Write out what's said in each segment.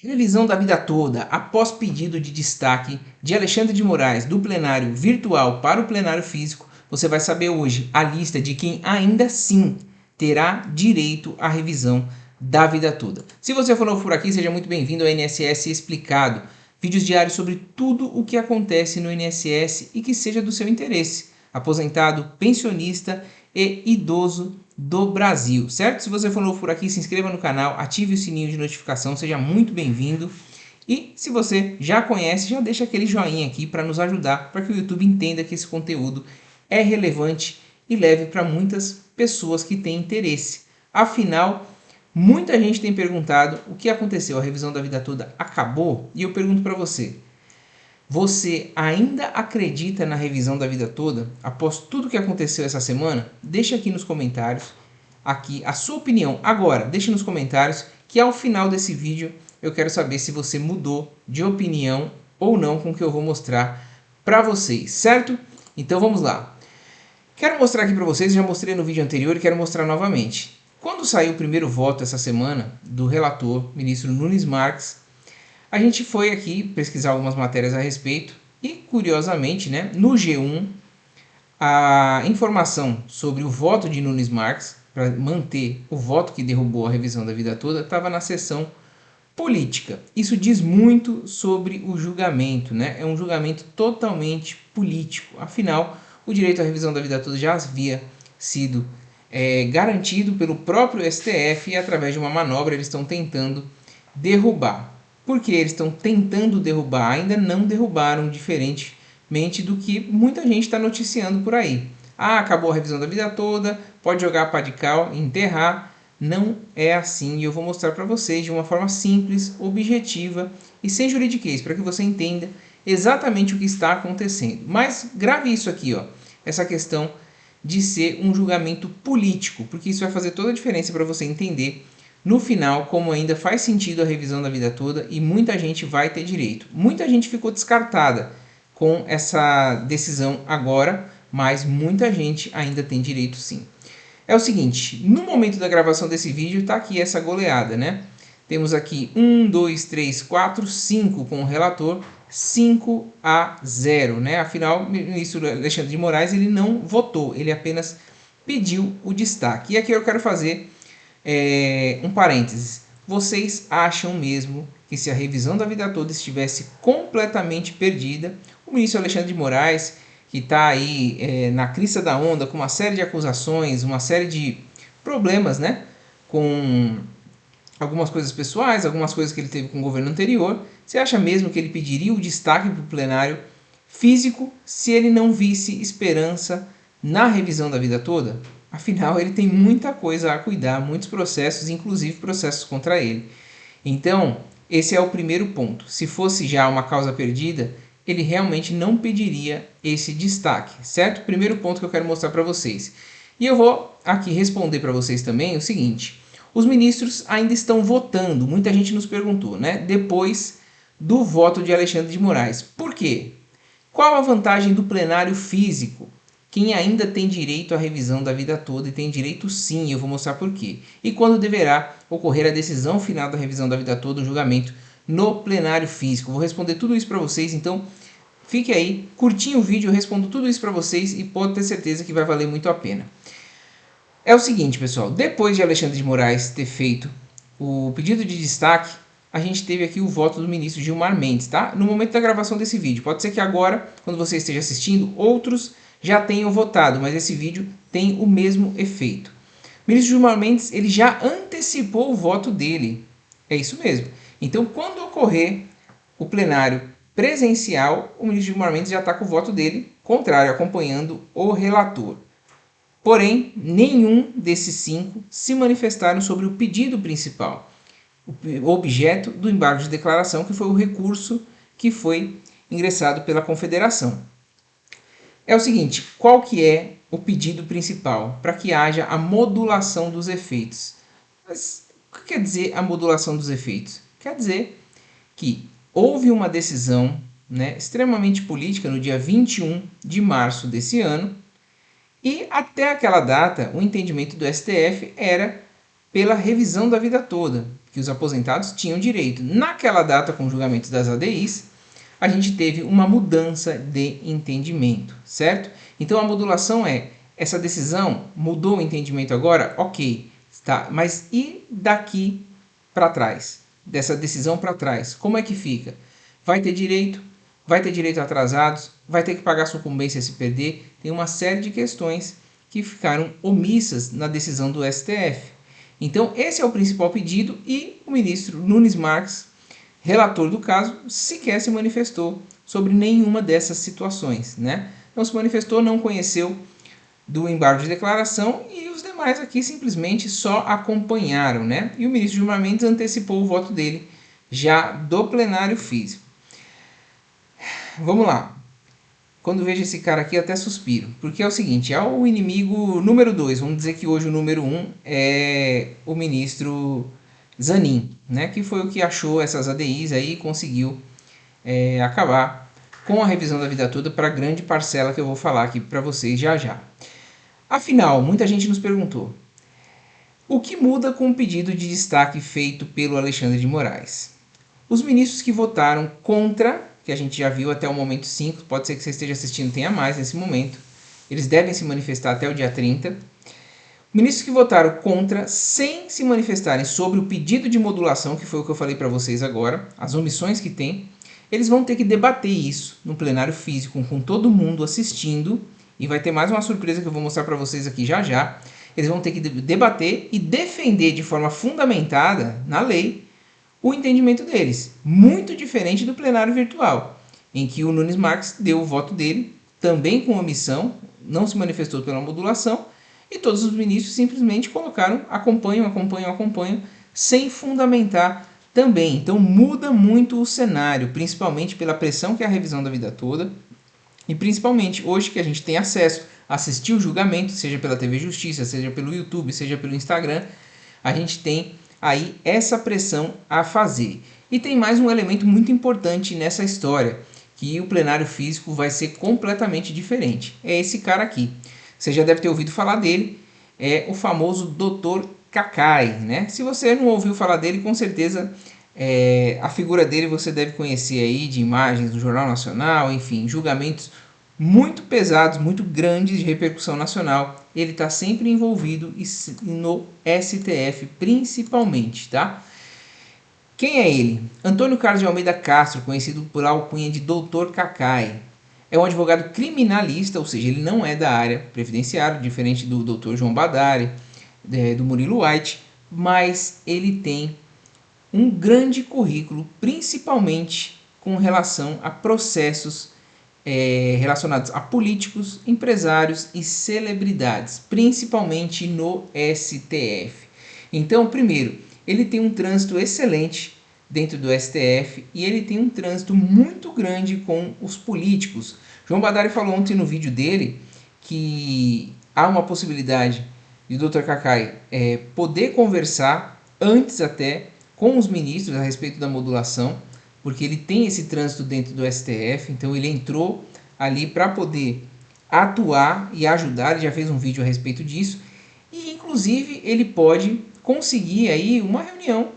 Revisão da vida toda, após pedido de destaque de Alexandre de Moraes do plenário virtual para o plenário físico, você vai saber hoje a lista de quem ainda assim terá direito à revisão da vida toda. Se você for novo por aqui, seja muito bem-vindo ao INSS Explicado. Vídeos diários sobre tudo o que acontece no INSS e que seja do seu interesse. Aposentado, pensionista e idoso do Brasil, certo? Se você for novo por aqui, se inscreva no canal, ative o sininho de notificação, seja muito bem-vindo. E se você já conhece, já deixa aquele joinha aqui para nos ajudar, para que o YouTube entenda que esse conteúdo é relevante e leve para muitas pessoas que têm interesse. Afinal, muita gente tem perguntado o que aconteceu, a revisão da vida toda acabou? E eu pergunto para você, você ainda acredita na revisão da vida toda? Após tudo que aconteceu essa semana? Deixa aqui nos comentários aqui a sua opinião. Agora, deixe nos comentários que ao final desse vídeo eu quero saber se você mudou de opinião ou não com o que eu vou mostrar para vocês, certo? Então vamos lá. Quero mostrar aqui para vocês, já mostrei no vídeo anterior e quero mostrar novamente. Quando saiu o primeiro voto essa semana do relator, ministro Nunes Marques, a gente foi aqui pesquisar algumas matérias a respeito e, curiosamente, né, no G1, a informação sobre o voto de Nunes Marques, para manter o voto que derrubou a revisão da vida toda, estava na seção política. Isso diz muito sobre o julgamento, né? É um julgamento totalmente político. Afinal, o direito à revisão da vida toda já havia sido garantido pelo próprio STF e através de uma manobra eles estão tentando derrubar. Porque eles estão tentando derrubar, ainda não derrubaram, diferentemente do que muita gente está noticiando por aí. Ah, acabou a revisão da vida toda, pode jogar a pá de cal e enterrar. Não é assim e eu vou mostrar para vocês de uma forma simples, objetiva e sem juridiquês, para que você entenda exatamente o que está acontecendo. Mas grave isso aqui, ó, essa questão de ser um julgamento político, porque isso vai fazer toda a diferença para você entender no final como ainda faz sentido a revisão da vida toda e muita gente vai ter direito. Muita gente ficou descartada com essa decisão agora, mas muita gente ainda tem direito sim. É o seguinte, no momento da gravação desse vídeo está aqui essa goleada, né? Temos aqui 1, 2, 3, 4, 5 com o relator, 5-0, né? Afinal, o ministro Alexandre de Moraes ele não votou, ele apenas pediu o destaque. E aqui eu quero fazer um parênteses. Vocês acham mesmo que se a revisão da vida toda estivesse completamente perdida, o ministro Alexandre de Moraes, que está aí na crista da onda com uma série de acusações, uma série de problemas, né, com algumas coisas pessoais, algumas coisas que ele teve com o governo anterior, você acha mesmo que ele pediria o destaque para o plenário físico se ele não visse esperança na revisão da vida toda? Afinal, ele tem muita coisa a cuidar, muitos processos, inclusive processos contra ele. Então, esse é o primeiro ponto. Se fosse já uma causa perdida, ele realmente não pediria esse destaque, certo? Primeiro ponto que eu quero mostrar para vocês. E eu vou aqui responder para vocês também o seguinte. Os ministros ainda estão votando, muita gente nos perguntou, né? Depois do voto de Alexandre de Moraes. Por quê? Qual a vantagem do plenário físico? Quem ainda tem direito à revisão da vida toda, e tem direito sim, eu vou mostrar por quê. E quando deverá ocorrer a decisão final da revisão da vida toda, o julgamento no plenário físico. Vou responder tudo isso para vocês, então fique aí, curtinho o vídeo, eu respondo tudo isso para vocês e pode ter certeza que vai valer muito a pena. É o seguinte, pessoal, depois de Alexandre de Moraes ter feito o pedido de destaque, a gente teve aqui o voto do ministro Gilmar Mendes, tá? No momento da gravação desse vídeo. Pode ser que agora, quando você esteja assistindo, outros já tenham votado, mas esse vídeo tem o mesmo efeito. O ministro Gilmar Mendes ele já antecipou o voto dele. É isso mesmo. Então, quando ocorrer o plenário presencial, o ministro Gilmar Mendes já está com o voto dele contrário, acompanhando o relator. Porém, nenhum desses 5 se manifestaram sobre o pedido principal, o objeto do embargo de declaração, que foi o recurso que foi ingressado pela Confederação. É o seguinte, qual que é o pedido principal? Para que haja a modulação dos efeitos. Mas o que quer dizer a modulação dos efeitos? Quer dizer que houve uma decisão, né, extremamente política no dia 21 de março desse ano e até aquela data o entendimento do STF era pela revisão da vida toda, que que os aposentados tinham direito. Naquela data, com o julgamento das ADIs, a gente teve uma mudança de entendimento, certo? Então a modulação essa decisão mudou o entendimento agora? Ok, tá, mas e daqui para trás? Dessa decisão para trás, como é que fica? Vai ter direito? Vai ter direito a atrasados? Vai ter que pagar sucumbência se perder? Tem uma série de questões que ficaram omissas na decisão do STF. Então esse é o principal pedido e o ministro Nunes Marques, relator do caso, sequer se manifestou sobre nenhuma dessas situações, né? Não se manifestou, não conheceu do embargo de declaração e os demais aqui simplesmente só acompanharam, né? E o ministro Gilmar Mendes antecipou o voto dele já do plenário físico. Vamos lá. Quando vejo esse cara aqui até suspiro, porque é o seguinte, é o inimigo número 2, vamos dizer que hoje o número 1 é o ministro Zanin, né, que foi o que achou essas ADIs aí e conseguiu acabar com a revisão da vida toda para a grande parcela que eu vou falar aqui para vocês já já. Afinal, muita gente nos perguntou, o que muda com o pedido de destaque feito pelo Alexandre de Moraes? Os ministros que votaram contra, que a gente já viu até o momento 5, pode ser que você esteja assistindo, tenha mais nesse momento, eles devem se manifestar até o dia 30. Ministros que votaram contra, sem se manifestarem sobre o pedido de modulação, que foi o que eu falei para vocês agora, as omissões que tem, eles vão ter que debater isso no plenário físico, com todo mundo assistindo, e vai ter mais uma surpresa que eu vou mostrar para vocês aqui já já. Eles vão ter que debater e defender de forma fundamentada, na lei, o entendimento deles. Muito diferente do plenário virtual, em que o Nunes Marques deu o voto dele, também com omissão, não se manifestou pela modulação, e todos os ministros simplesmente colocaram acompanham, sem fundamentar também. Então muda muito o cenário, principalmente pela pressão que é a revisão da vida toda, e principalmente hoje que a gente tem acesso a assistir o julgamento, seja pela TV Justiça, seja pelo YouTube, seja pelo Instagram, a gente tem aí essa pressão a fazer. E tem mais um elemento muito importante nessa história, que o plenário físico vai ser completamente diferente. É esse cara aqui. Você já deve ter ouvido falar dele, é o famoso Dr. Cacai, né? Se você não ouviu falar dele, com certeza a figura dele você deve conhecer aí de imagens do Jornal Nacional, enfim, julgamentos muito pesados, muito grandes de repercussão nacional. Ele está sempre envolvido no STF principalmente, tá? Quem é ele? Antônio Carlos de Almeida Castro, conhecido por alcunha de Dr. Cacai. É um advogado criminalista, ou seja, ele não é da área previdenciária, diferente do Dr. João Badari, do Murilo White, mas ele tem um grande currículo, principalmente com relação a processos relacionados a políticos, empresários e celebridades, principalmente no STF. Então, primeiro, ele tem um trânsito excelente dentro do STF e ele tem um trânsito muito grande com os políticos. João Badari falou ontem no vídeo dele que há uma possibilidade de Dr. Cacai poder conversar antes até com os ministros a respeito da modulação, porque ele tem esse trânsito dentro do STF, então ele entrou ali para poder atuar e ajudar, ele já fez um vídeo a respeito disso, e inclusive ele pode conseguir aí uma reunião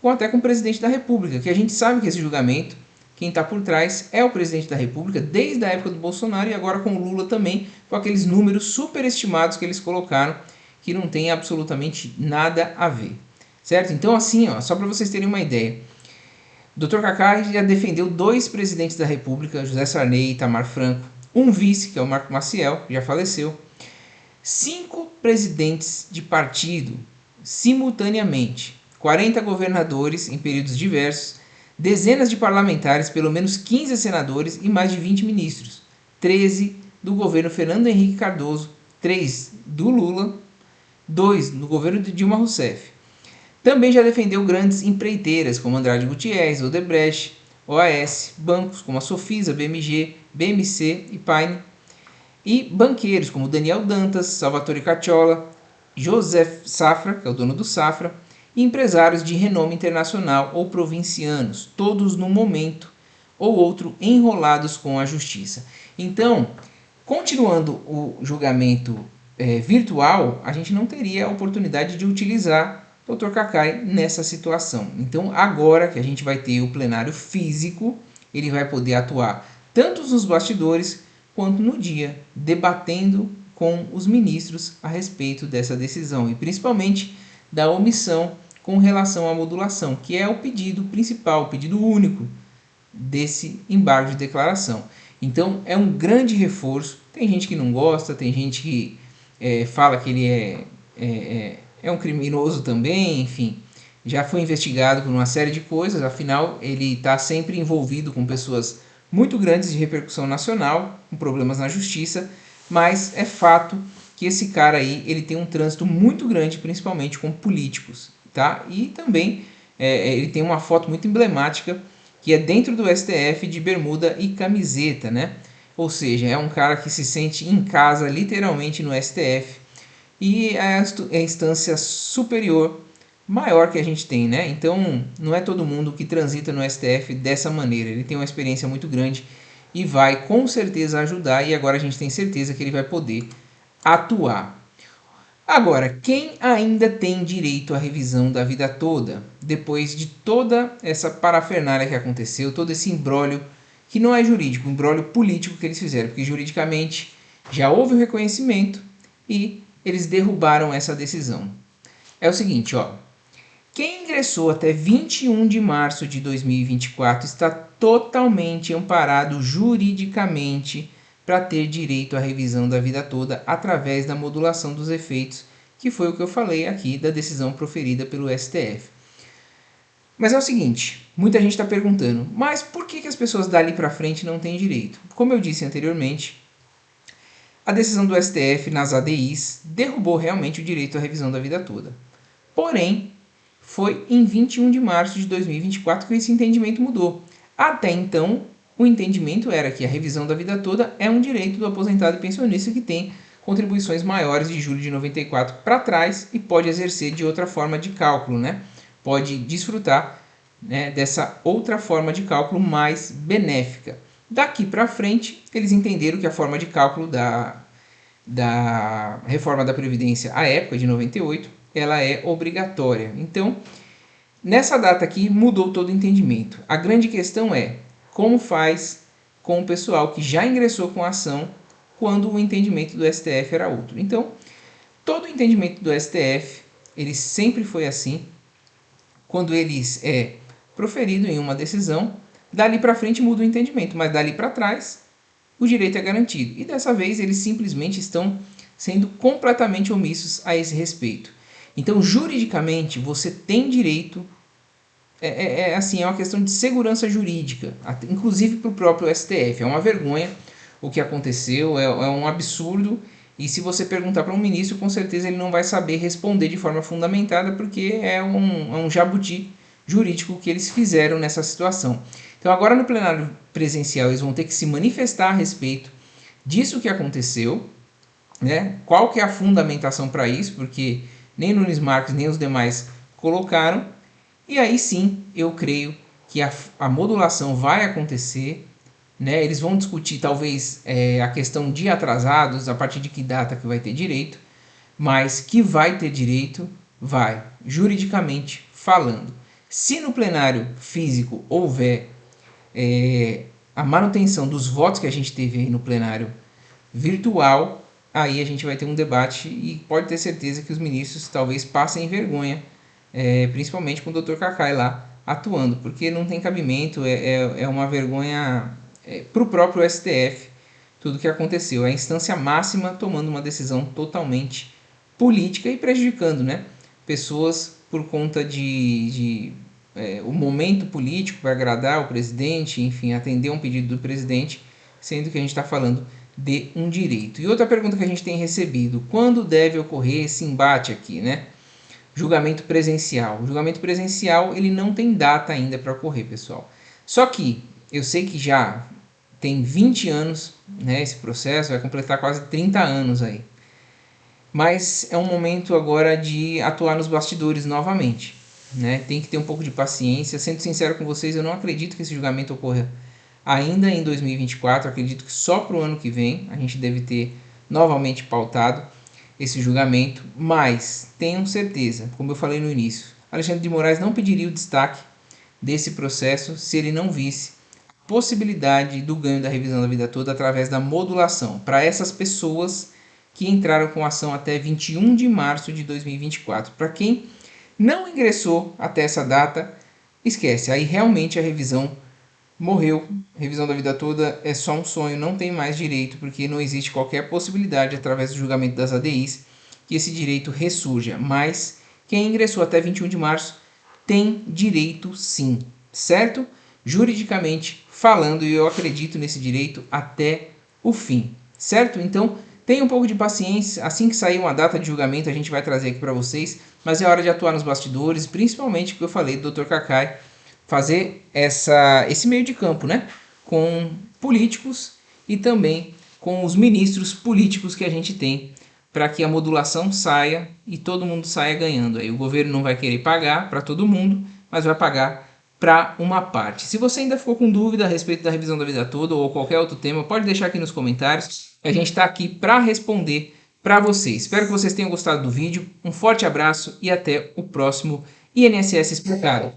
até com o presidente da República, que a gente sabe que esse julgamento, quem está por trás é o presidente da República, desde a época do Bolsonaro e agora com o Lula também, com aqueles números superestimados que eles colocaram, que não tem absolutamente nada a ver. Certo? Então assim, ó, só para vocês terem uma ideia, Dr. Cacai já defendeu 2 presidentes da República, José Sarney e Itamar Franco, um vice, que é o Marco Maciel, que já faleceu, 5 presidentes de partido simultaneamente, 40 governadores em períodos diversos, dezenas de parlamentares, pelo menos 15 senadores e mais de 20 ministros, 13 do governo Fernando Henrique Cardoso, 3 do Lula, 2 no governo de Dilma Rousseff. Também já defendeu grandes empreiteiras como Andrade Gutierrez, Odebrecht, OAS, bancos como a Sofisa, BMG, BMC e Paine, e banqueiros como Daniel Dantas, Salvatore Cacciola, José Safra, que é o dono do Safra, e empresários de renome internacional ou provincianos, todos no momento ou outro enrolados com a justiça. Então, continuando o julgamento virtual, a gente não teria a oportunidade de utilizar o Dr. Kakai nessa situação. Então, agora que a gente vai ter o plenário físico, ele vai poder atuar tanto nos bastidores quanto no dia, debatendo com os ministros a respeito dessa decisão e principalmente da omissão com relação à modulação, que é o pedido principal, o pedido único desse embargo de declaração. Então é um grande reforço. Tem gente que não gosta, tem gente que fala que ele é um criminoso também, enfim. Já foi investigado por uma série de coisas, afinal ele está sempre envolvido com pessoas muito grandes de repercussão nacional, com problemas na justiça, mas é fato que esse cara aí ele tem um trânsito muito grande, principalmente com políticos, tá? E também ele tem uma foto muito emblemática que é dentro do STF de bermuda e camiseta, né? Ou seja, é um cara que se sente em casa literalmente no STF e é a instância superior maior que a gente tem, né? Então não é todo mundo que transita no STF dessa maneira. Ele tem uma experiência muito grande e vai com certeza ajudar, e agora a gente tem certeza que ele vai poder atuar. Agora, quem ainda tem direito à revisão da vida toda, depois de toda essa parafernália que aconteceu, todo esse imbróglio, que não é jurídico, um imbróglio político que eles fizeram, porque juridicamente já houve o reconhecimento e eles derrubaram essa decisão. É o seguinte, ó. Quem ingressou até 21 de março de 2024 está totalmente amparado juridicamente para ter direito à revisão da vida toda através da modulação dos efeitos, que foi o que eu falei aqui da decisão proferida pelo STF. Mas é o seguinte, muita gente está perguntando, mas por que as pessoas dali para frente não têm direito? Como eu disse anteriormente, a decisão do STF nas ADIs derrubou realmente o direito à revisão da vida toda. Porém, foi em 21 de março de 2024 que esse entendimento mudou. Até então, o entendimento era que a revisão da vida toda é um direito do aposentado e pensionista que tem contribuições maiores de julho de 94 para trás e pode exercer de outra forma de cálculo, né? Pode desfrutar, né, dessa outra forma de cálculo mais benéfica. Daqui para frente, eles entenderam que a forma de cálculo da reforma da Previdência à época, de 98, ela é obrigatória. Então, nessa data aqui, mudou todo o entendimento. A grande questão é como faz com o pessoal que já ingressou com a ação quando o entendimento do STF era outro. Então, todo o entendimento do STF, ele sempre foi assim. Quando eles proferido em uma decisão, dali para frente muda o entendimento, mas dali para trás o direito é garantido. E dessa vez eles simplesmente estão sendo completamente omissos a esse respeito. Então, juridicamente, você tem direito, assim, é uma questão de segurança jurídica, inclusive para o próprio STF. É uma vergonha o que aconteceu, é um absurdo, e se você perguntar para um ministro, com certeza ele não vai saber responder de forma fundamentada, porque é um jabuti jurídico que eles fizeram nessa situação. Então, agora no plenário presencial, eles vão ter que se manifestar a respeito disso que aconteceu, né? Qual que é a fundamentação para isso, porque nem Nunes Marques nem os demais colocaram, e aí sim eu creio que a modulação vai acontecer, né? Eles vão discutir talvez a questão de atrasados, a partir de que data que vai ter direito, mas que vai ter direito, vai, juridicamente falando. Se no plenário físico houver a manutenção dos votos que a gente teve aí no plenário virtual, aí a gente vai ter um debate e pode ter certeza que os ministros talvez passem vergonha, principalmente com o Dr. Kakai lá atuando, porque não tem cabimento, é uma vergonha para o próprio STF tudo que aconteceu. É a instância máxima tomando uma decisão totalmente política e prejudicando, né, pessoas por conta de o momento político para agradar o presidente, enfim, atender um pedido do presidente, sendo que a gente está falando de um direito. E outra pergunta que a gente tem recebido, quando deve ocorrer esse embate aqui, né? Julgamento presencial. O julgamento presencial, ele não tem data ainda para ocorrer, pessoal. Só que eu sei que já tem 20 anos, né, esse processo, vai completar quase 30 anos aí. Mas é um momento agora de atuar nos bastidores novamente, né? Tem que ter um pouco de paciência. Sendo sincero com vocês, eu não acredito que esse julgamento ocorra ainda em 2024, acredito que só para o ano que vem a gente deve ter novamente pautado. esse julgamento, mas tenham certeza, como eu falei no início, Alexandre de Moraes não pediria o destaque desse processo se ele não visse a possibilidade do ganho da revisão da vida toda através da modulação para essas pessoas que entraram com ação até 21 de março de 2024. Para quem não ingressou até essa data, esquece, aí realmente a revisão morreu. Revisão da vida toda é só um sonho, não tem mais direito, porque não existe qualquer possibilidade, através do julgamento das ADIs, que esse direito ressurja. Mas quem ingressou até 21 de março tem direito sim, certo? Juridicamente falando, e eu acredito nesse direito até o fim, certo? Então, tenha um pouco de paciência, assim que sair uma data de julgamento a gente vai trazer aqui para vocês, mas é hora de atuar nos bastidores, principalmente o que eu falei do Dr. Kakai, fazer esse meio de campo, né? Com políticos e também com os ministros políticos que a gente tem, para que a modulação saia e todo mundo saia ganhando. Aí o governo não vai querer pagar para todo mundo, mas vai pagar para uma parte. Se você ainda ficou com dúvida a respeito da revisão da vida toda ou qualquer outro tema, pode deixar aqui nos comentários. A gente está aqui para responder para vocês. Espero que vocês tenham gostado do vídeo. Um forte abraço e até o próximo INSS Explicado.